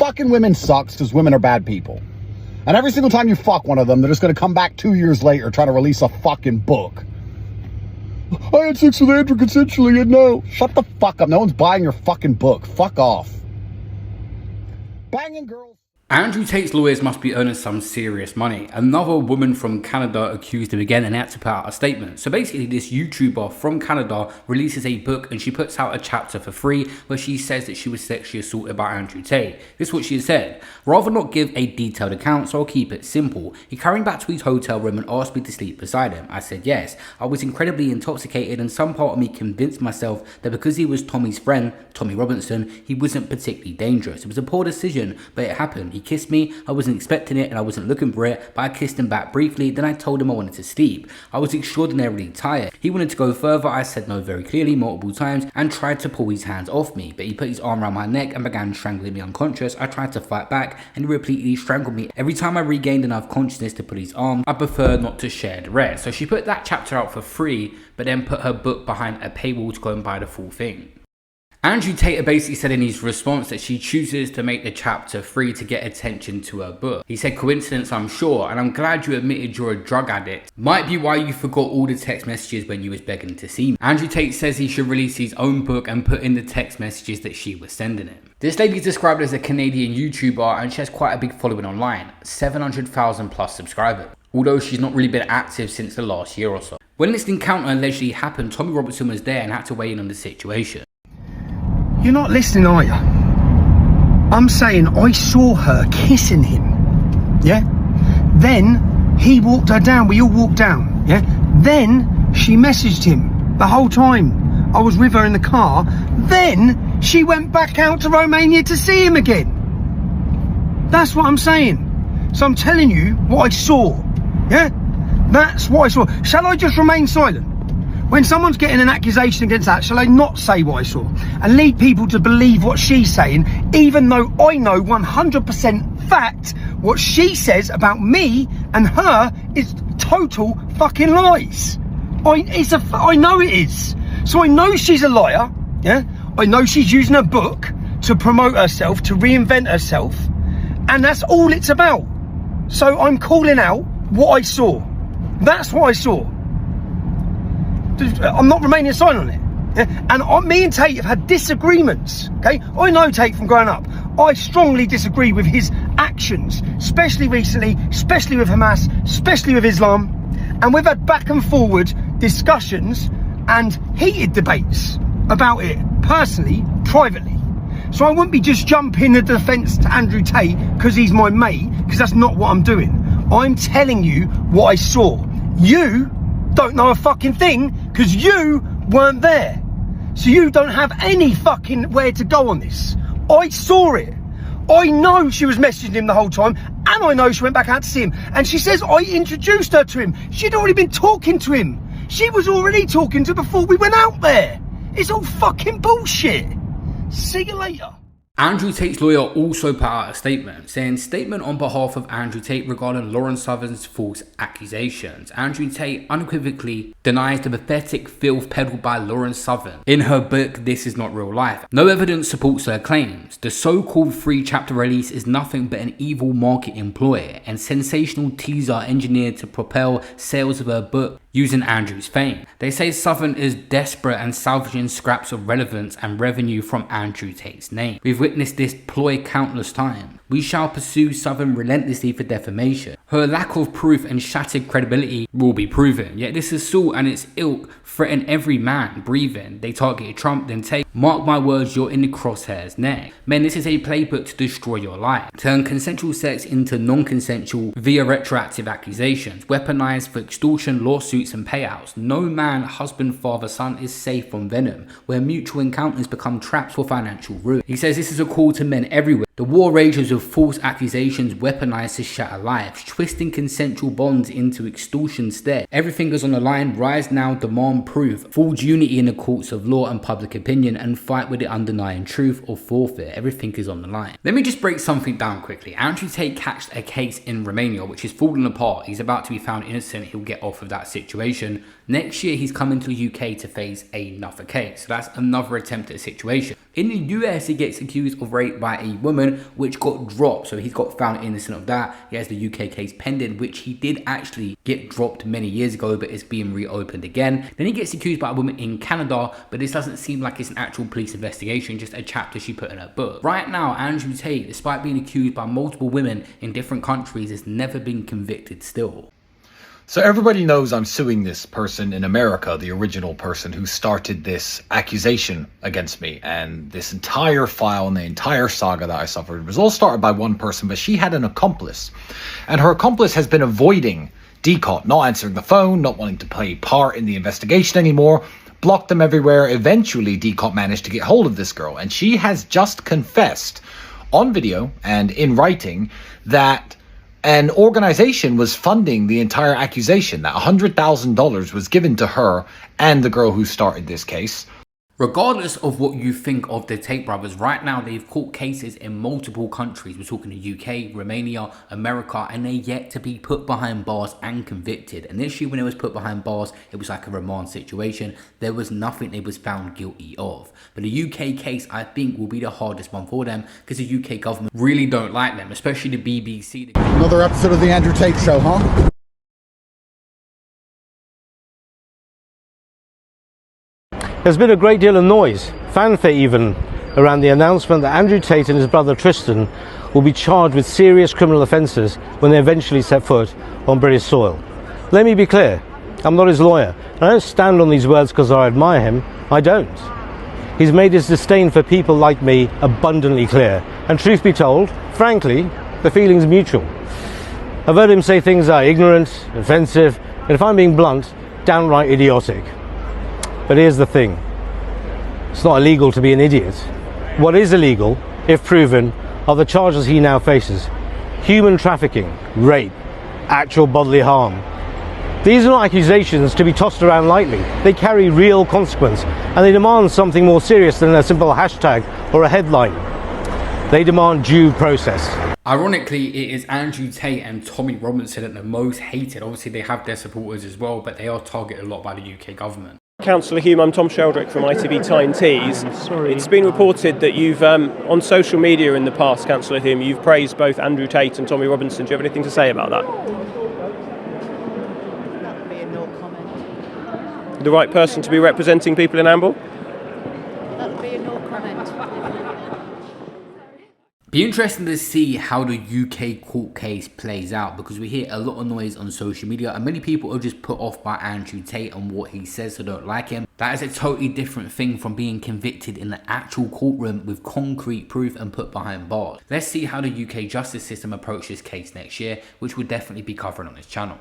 fucking women sucks because women are bad people. And every single time you fuck one of them, they're just going to come back 2 years later trying to release a fucking book. I had sex with Andrew consensually and no. Shut the fuck up. No one's buying your fucking book. Fuck off. Banging girls. Andrew Tate's lawyers must be earning some serious money. Another woman from Canada accused him again and had to put out a statement. So basically this YouTuber from Canada releases a book and she puts out a chapter for free where she says that she was sexually assaulted by Andrew Tate. This is what she said. Rather not give a detailed account, so I'll keep it simple. He carried me back to his hotel room and asked me to sleep beside him. I said yes. I was incredibly intoxicated and some part of me convinced myself that because he was Tommy's friend, Tommy Robinson, he wasn't particularly dangerous. It was a poor decision, but it happened. He kissed me, I wasn't expecting it and I wasn't looking for it, but I kissed him back briefly, then I told him I wanted to sleep. I was extraordinarily tired. He wanted to go further, I said no very clearly multiple times and tried to pull his hands off me, but he put his arm around my neck and began strangling me unconscious. I tried to fight back and he repeatedly strangled me. Every time I regained enough consciousness to put his arm, I preferred not to share the rest. So she put that chapter out for free, but then put her book behind a paywall to go and buy the full thing. Andrew Tate basically said in his response that she chooses to make the chapter free to get attention to her book. He said, coincidence I'm sure, and I'm glad you admitted you're a drug addict. Might be why you forgot all the text messages when you was begging to see me. Andrew Tate says he should release his own book and put in the text messages that she was sending him. This lady is described as a Canadian YouTuber and she has quite a big following online, 700,000 plus subscribers, although she's not really been active since the last year or so. When this encounter allegedly happened, Tommy Robinson was there and had to weigh in on the situation. You're not listening, are you? I'm saying I saw her kissing him, yeah? Then he walked her down, we all walked down, yeah? Then she messaged him the whole time I was with her in the car. Then she went back out to Romania to see him again. That's what I'm saying. So I'm telling you what I saw, yeah? That's what I saw. Shall I just remain silent? When someone's getting an accusation against that, shall I not say what I saw and lead people to believe what she's saying, even though I know 100% fact what she says about me and her is total fucking lies. I know it is. So I know she's a liar, yeah? I know she's using her book to promote herself, to reinvent herself, and that's all it's about. So I'm calling out what I saw. That's what I saw. I'm not remaining silent on it. Yeah? And me and Tate have had disagreements, okay? I know Tate from growing up. I strongly disagree with his actions, especially recently, especially with Hamas, especially with Islam. And we've had back and forward discussions and heated debates about it, personally, privately. So I wouldn't be just jumping the defence to Andrew Tate because he's my mate, because that's not what I'm doing. I'm telling you what I saw. You don't know a fucking thing because you weren't there. So you don't have any fucking where to go on this. I saw it. I know she was messaging him the whole time and I know she went back out to see him. And she says I introduced her to him. She'd already been talking to him. She was already talking to him before we went out there. It's all fucking bullshit. See you later. Andrew Tate's lawyer also put out a statement saying, statement on behalf of Andrew Tate regarding Lauren Southern's false accusations. Andrew Tate unequivocally denies the pathetic filth peddled by Lauren Southern in her book This Is Not Real Life. No evidence supports her claims. The so-called free chapter release is nothing but an evil marketing ploy and sensational teaser engineered to propel sales of her book using Andrew's fame. They say Southern is desperate and salvaging scraps of relevance and revenue from Andrew Tate's name. We've witnessed this ploy countless times. We shall pursue Southern relentlessly for defamation. Her lack of proof and shattered credibility will be proven. Yet this assault and its ilk threaten every man breathing. They targeted Trump, then Tate. Mark my words, you're in the crosshairs next. Men, this is a playbook to destroy your life. Turn consensual sex into non-consensual via retroactive accusations. Weaponized for extortion, lawsuits and payouts. No man, husband, father, son is safe from venom, where mutual encounters become traps for financial ruin. He says this is a call to men everywhere. The war rages with false accusations weaponized to shatter lives, twisting consensual bonds into extortion stead. Everything is on the line. Rise now, demand proof. Forge unity in the courts of law and public opinion and fight with the undenying truth or forfeit. Everything is on the line. Let me just break something down quickly. Andrew Tate catched a case in Romania which is falling apart. He's about to be found innocent. He'll get off of that situation. Next year he's coming to the UK to face another case. So that's another attempt at a situation. In the US, he gets accused of rape by a woman, which got dropped. So he's got found innocent of that. He has the UK case pending, which he did actually get dropped many years ago, but it's being reopened again. Then he gets accused by a woman in Canada, but this doesn't seem like it's an actual police investigation, just a chapter she put in her book. Right now, Andrew Tate, despite being accused by multiple women in different countries, has never been convicted still. So everybody knows I'm suing this person in America, the original person who started this accusation against me. And this entire file and the entire saga that I suffered was all started by one person, but she had an accomplice. And her accomplice has been avoiding DCOT, not answering the phone, not wanting to play part in the investigation anymore, blocked them everywhere. Eventually, DCOT managed to get hold of this girl. And she has just confessed on video and in writing that an organization was funding the entire accusation, that $100,000 was given to her and the girl who started this case. Regardless of what you think of the Tate brothers, right now they've caught cases in multiple countries. We're talking the UK, Romania, America, and they're yet to be put behind bars and convicted. And this year when it was put behind bars, it was like a remand situation. There was nothing they was found guilty of. But the UK case, I think, will be the hardest one for them because the UK government really don't like them, especially the BBC. Another episode of the Andrew Tate Show, huh? There's been a great deal of noise, fanfare even, around the announcement that Andrew Tate and his brother Tristan will be charged with serious criminal offences when they eventually set foot on British soil. Let me be clear, I'm not his lawyer. I don't stand on these words because I admire him, I don't. He's made his disdain for people like me abundantly clear, and truth be told, frankly, the feeling's mutual. I've heard him say things that are ignorant, offensive, and if I'm being blunt, downright idiotic. But here's the thing, it's not illegal to be an idiot. What is illegal, if proven, are the charges he now faces. Human trafficking, rape, actual bodily harm. These are not accusations to be tossed around lightly. They carry real consequence, and they demand something more serious than a simple hashtag or a headline. They demand due process. Ironically, it is Andrew Tate and Tommy Robinson that are the most hated. Obviously, they have their supporters as well, but they are targeted a lot by the UK government. Councillor Hume, I'm Tom Sheldrick from ITV Tyne Tees. It's been reported that you've, on social media in the past, Councillor Hume, you've praised both Andrew Tate and Tommy Robinson. Do you have anything to say about that? That would be a no comment. The right person to be representing people in Amble? That would be a no comment. Be interesting to see how the UK court case plays out because we hear a lot of noise on social media and many people are just put off by Andrew Tate and what he says, so don't like him. That is a totally different thing from being convicted in the actual courtroom with concrete proof and put behind bars. Let's see how the UK justice system approaches this case next year, which we'll definitely be covering on this channel.